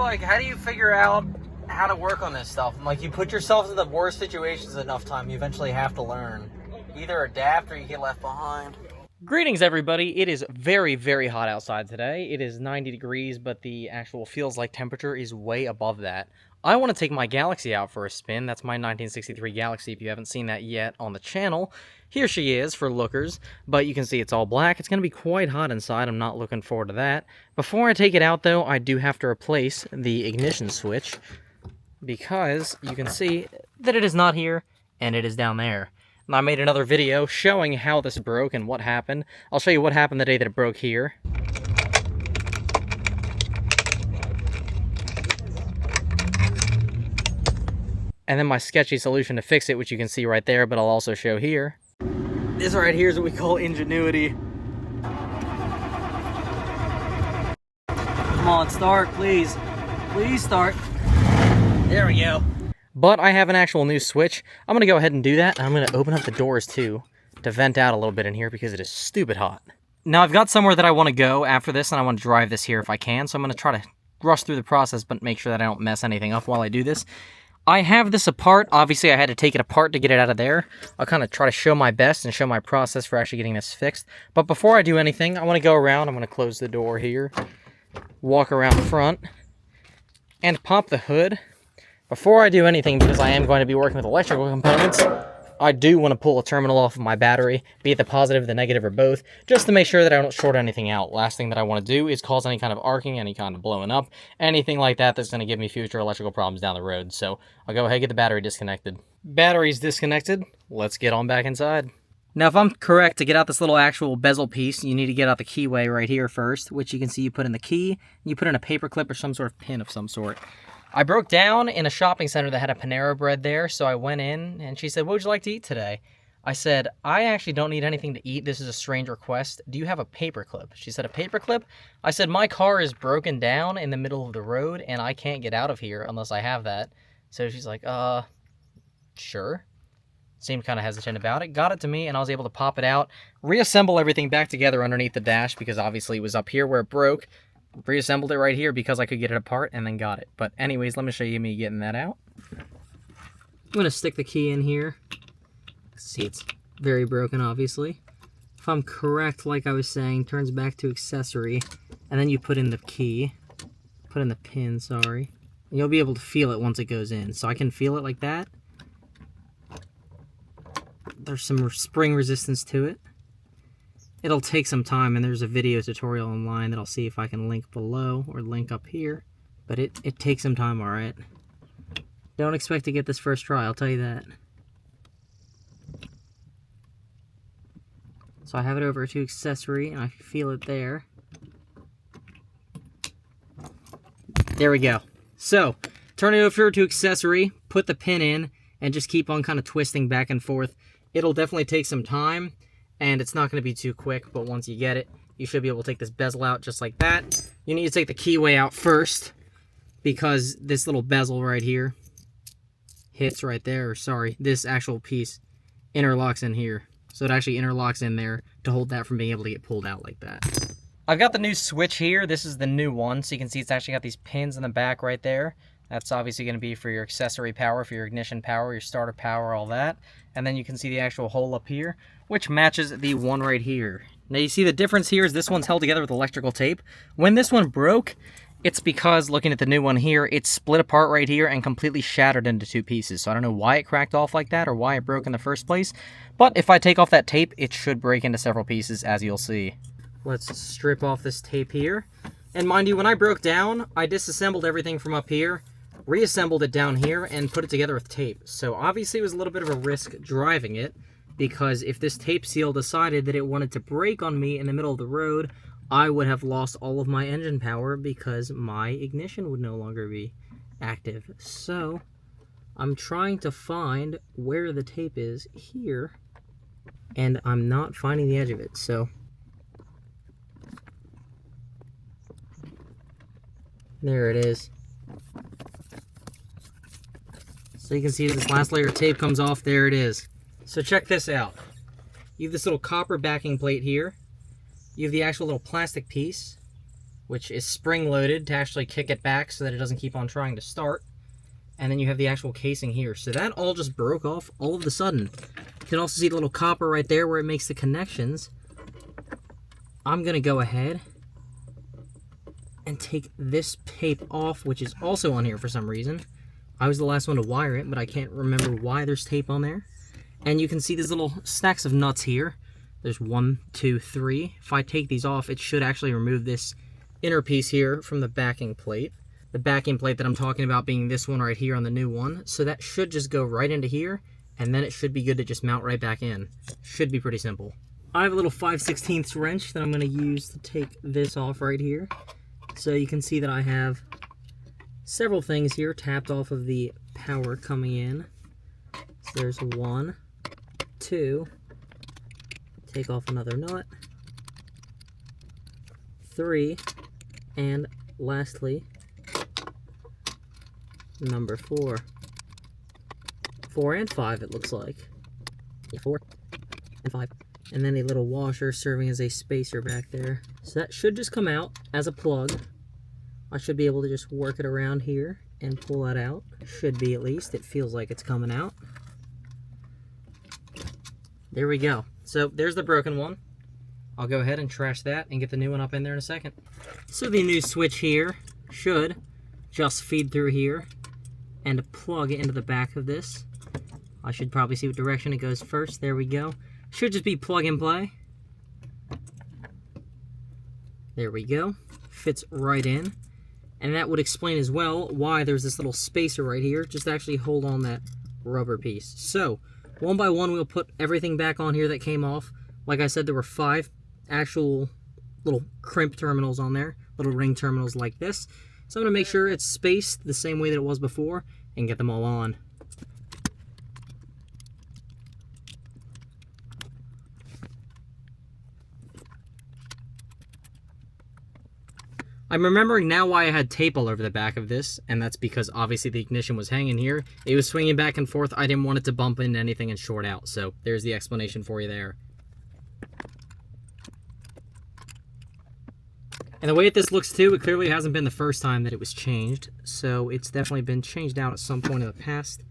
like, how do you figure out how to work on this stuff? I'm like, you put yourself in the worst situations enough time, you eventually have to learn. Either adapt or you get left behind. Greetings, everybody. It is very, very hot outside today. It is 90 degrees, but the actual feels like temperature is way above that. I want to take my Galaxie out for a spin. That's my 1963 Galaxie. If you haven't seen that yet on the channel, here she is for lookers. But you can see it's all black. It's going to be quite hot inside. I'm not looking forward to that. Before I take it out, though, I do have to replace the ignition switch because you can see that it is not here and it is down there. And I made another video showing how this broke and what happened. I'll show you what happened the day that it broke here. And then my sketchy solution to fix it, which you can see right there, but I'll also show here. This right here is what we call ingenuity. Come on, start, please. Please start. There we go. But I have an actual new switch. I'm going to go ahead and do that. And I'm going to open up the doors too to vent out a little bit in here because it is stupid hot. Now I've got somewhere that I want to go after this and I want to drive this here if I can. So I'm going to try to rush through the process but make sure that I don't mess anything up while I do this. I have this apart. Obviously I had to take it apart to get it out of there. I'll kind of try to show my best and show my process for actually getting this fixed. But before I do anything, I want to go around. I'm going to close the door here, walk around the front, and pop the hood. Before I do anything, because I am going to be working with electrical components, I do want to pull a terminal off of my battery, be it the positive, the negative, or both, just to make sure that I don't short anything out. Last thing that I want to do is cause any kind of arcing, any kind of blowing up, anything like that that's going to give me future electrical problems down the road. So I'll go ahead and get the battery disconnected. Battery's disconnected. Let's get on back inside. Now, if I'm correct, to get out this little actual bezel piece, you need to get out the keyway right here first, which you can see you put in the key, and you put in a paper clip or some sort of pin of some sort. I broke down in a shopping center that had a Panera Bread there, so I went in, and she said, "What would you like to eat today?" I said, "I actually don't need anything to eat. This is a strange request. Do you have a paper clip?" She said, "A paper clip?" I said, "My car is broken down in the middle of the road, and I can't get out of here unless I have that." So she's like, sure. Seemed kind of hesitant about it. Got it to me, and I was able to pop it out, reassemble everything back together underneath the dash, because obviously it was up here where it broke. Reassembled it right here because I could get it apart and then got it. But anyways, let me show you me getting that out. I'm going to stick the key in here. See, it's very broken, obviously. If I'm correct, like I was saying, turns back to accessory. And then you put in the key. Put in the pin, sorry. And you'll be able to feel it once it goes in. So I can feel it like that. There's some spring resistance to it. It'll take some time, and there's a video tutorial online that I'll see if I can link below or link up here. But it takes some time, alright? Don't expect to get this first try, I'll tell you that. So I have it over to accessory, and I feel it there. There we go. So, turn it over to accessory, put the pin in, and just keep on kind of twisting back and forth. It'll definitely take some time. And it's not going to be too quick, but once you get it, you should be able to take this bezel out just like that. You need to take the keyway out first, because this little bezel right here hits right there, or sorry, this actual piece interlocks in here. So it actually interlocks in there to hold that from being able to get pulled out like that. I've got the new switch here. This is the new one, so you can see it's actually got these pins in the back right there. That's obviously going to be for your accessory power, for your ignition power, your starter power, all that. And then you can see the actual hole up here, which matches the one right here. Now you see the difference here is this one's held together with electrical tape. When this one broke, it's because, looking at the new one here, it's split apart right here and completely shattered into two pieces. So I don't know why it cracked off like that or why it broke in the first place. But if I take off that tape, it should break into several pieces, as you'll see. Let's strip off this tape here. And mind you, when I broke down, I disassembled everything from up here, reassembled it down here, and put it together with tape. So obviously it was a little bit of a risk driving it, because if this tape seal decided that it wanted to break on me in the middle of the road, I would have lost all of my engine power because my ignition would no longer be active. So I'm trying to find where the tape is here, and I'm not finding the edge of it. So there it is. So you can see this last layer of tape comes off. There it is. So check this out. You have this little copper backing plate here. You have the actual little plastic piece. which is spring-loaded to actually kick it back so that it doesn't keep on trying to start. And then you have the actual casing here. So that all just broke off all of a sudden. You can also see the little copper right there where it makes the connections. I'm going to go ahead and take this tape off, which is also on here for some reason. I was the last one to wire it, but I can't remember why there's tape on there. And you can see these little stacks of nuts here. There's 1, 2, 3. If I take these off, it should actually remove this inner piece here from the backing plate. The backing plate that I'm talking about being this one right here on the new one. So that should just go right into here, and then it should be good to just mount right back in. Should be pretty simple. I have a little 5/16 wrench that I'm going to use to take this off right here. So you can see that I have several things here tapped off of the power coming in. So there's 1, 2, take off another nut, 3, and lastly, number 4. 4 and 5 it looks like. Yeah, 4 and 5. And then a little washer serving as a spacer back there. So that should just come out as a plug. I should be able to just work it around here and pull that out. Should be, at least. It feels like it's coming out. There we go. So there's the broken one. I'll go ahead and trash that and get the new one up in there in a second. So the new switch here should just feed through here and plug into the back of this. I should probably see what direction it goes first. There we go. Should just be plug and play. There we go. Fits right in. And that would explain as well why there's this little spacer right here, just to actually hold on that rubber piece. So, one by one we'll put everything back on here that came off. Like I said, there were 5 actual little crimp terminals on there, little ring terminals like this. So I'm going to make sure it's spaced the same way that it was before and get them all on. I'm remembering now why I had tape all over the back of this, and that's because obviously the ignition was hanging here. It was swinging back and forth. I didn't want it to bump into anything and short out, so there's the explanation for you there. And the way that this looks too, it clearly hasn't been the first time that it was changed, so it's definitely been changed out at some point in the past.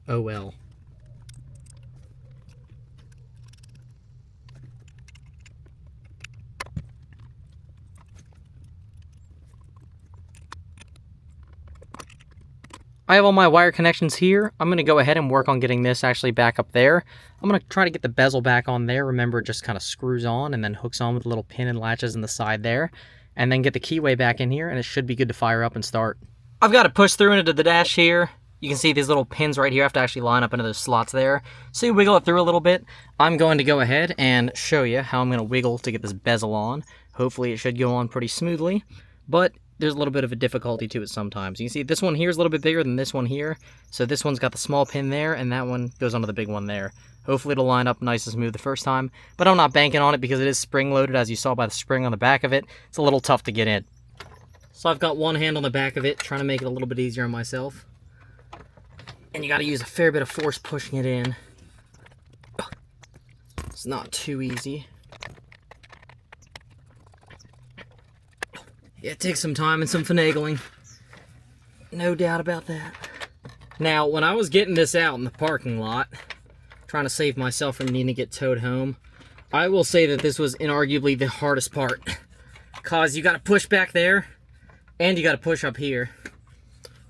Oh well. I have all my wire connections here. I'm going to go ahead and work on getting this actually back up there. I'm going to try to get the bezel back on there. Remember, it just kind of screws on and then hooks on with a little pin and latches in the side there. And then get the keyway back in here, and it should be good to fire up and start. I've got to push through into the dash here. You can see these little pins right here have to actually line up into those slots there. So you wiggle it through a little bit. I'm going to go ahead and show you how I'm going to wiggle to get this bezel on. Hopefully it should go on pretty smoothly, but there's a little bit of a difficulty to it sometimes. You can see this one here is a little bit bigger than this one here. So this one's got the small pin there, and that one goes onto the big one there. Hopefully it'll line up nice and smooth the first time, but I'm not banking on it because it is spring-loaded, as you saw by the spring on the back of it. It's a little tough to get in. So I've got one hand on the back of it, trying to make it a little bit easier on myself. And you got to use a fair bit of force pushing it in. It's not too easy. Yeah, it takes some time and some finagling. No doubt about that. Now, when I was getting this out in the parking lot, trying to save myself from needing to get towed home, I will say that this was inarguably the hardest part. Because you got to push back there, and you got to push up here.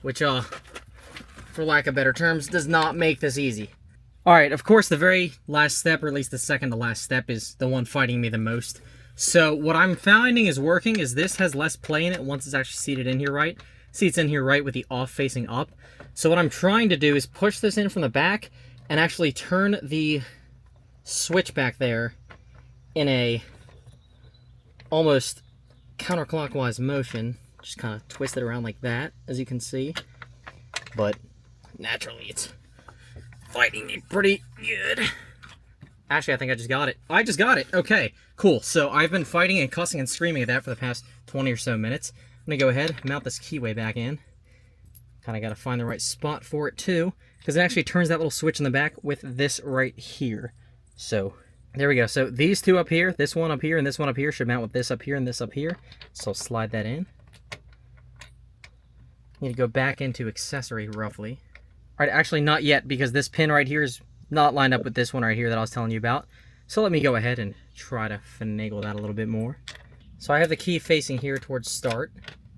Which, for lack of better terms, does not make this easy. Alright, of course, the very last step, or at least the second to last step, is the one fighting me the most. So what I'm finding is working is this has less play in it once it's actually seated in here right. See, it's in here right with the off facing up. So what I'm trying to do is push this in from the back and actually turn the switch back there in a almost counterclockwise motion. Just kind of twist it around like that, as you can see. But naturally it's fighting me pretty good. Actually, I think I just got it. I just got it. Okay, cool. So I've been fighting and cussing and screaming at that for the past 20 or so minutes. I'm going to go ahead, mount this keyway back in. Kind of got to find the right spot for it, too, because it actually turns that little switch in the back with this right here. So There we go. So these two up here, this one up here, and this one up here should mount with this up here and this up here. So I'll slide that in. Need to go back into accessory roughly. All right, actually not yet, because this pin right here is not lined up with this one right here that I was telling you about. So let me go ahead and try to finagle that a little bit more. So I have the key facing here towards start.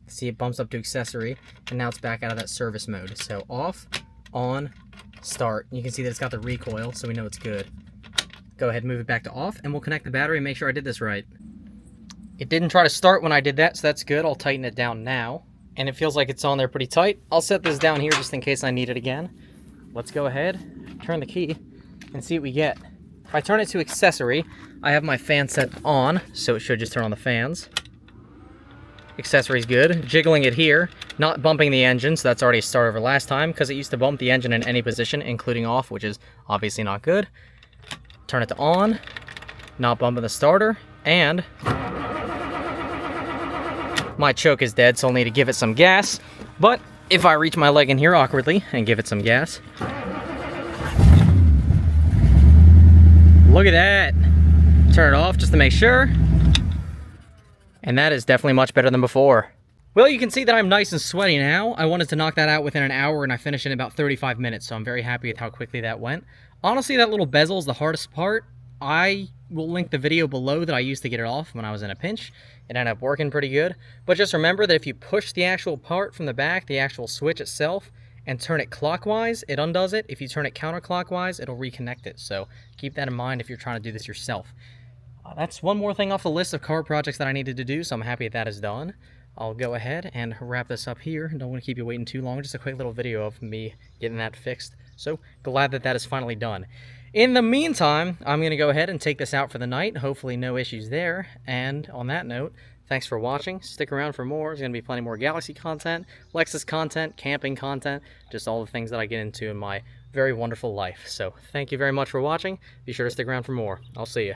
See, it bumps up to accessory, and now it's back out of that service mode. So off, on, start. You can see that it's got the recoil, so we know it's good. Go ahead and move it back to off, and we'll connect the battery and make sure I did this right. It didn't try to start when I did that, so that's good. I'll tighten it down now. And it feels like it's on there pretty tight. I'll set this down here just in case I need it again. Let's go ahead, turn the key, and see what we get. If I turn it to accessory, I have my fan set on, so it should just turn on the fans. Accessory's good. Jiggling it here, not bumping the engine, so that's already a start over last time, because it used to bump the engine in any position, including off, which is obviously not good. Turn it to on, not bumping the starter, and my choke is dead, so I'll need to give it some gas. But if I reach my leg in here awkwardly and give it some gas, look at that. Turn it off just to make sure. And that is definitely much better than before. Well, you can see that I'm nice and sweaty now. I wanted to knock that out within an hour, and I finished in about 35 minutes, so I'm very happy with how quickly that went. Honestly, that little bezel is the hardest part. I will link the video below that I used to get it off when I was in a pinch. It ended up working pretty good. But just remember that if you push the actual part from the back, the actual switch itself, and turn it clockwise, it undoes it. If you turn it counterclockwise, it'll reconnect it. So keep that in mind if you're trying to do this yourself. That's one more thing off the list of car projects that I needed to do, so I'm happy that is done. I'll go ahead and wrap this up here. Don't want to keep you waiting too long. Just a quick little video of me getting that fixed. So glad that that is finally done. In the meantime, I'm going to go ahead and take this out for the night. Hopefully no issues there. And on that note, thanks for watching. Stick around for more. There's going to be plenty more Galaxie content, Lexus content, camping content, just all the things that I get into in my very wonderful life. So thank you very much for watching. Be sure to stick around for more. I'll see you.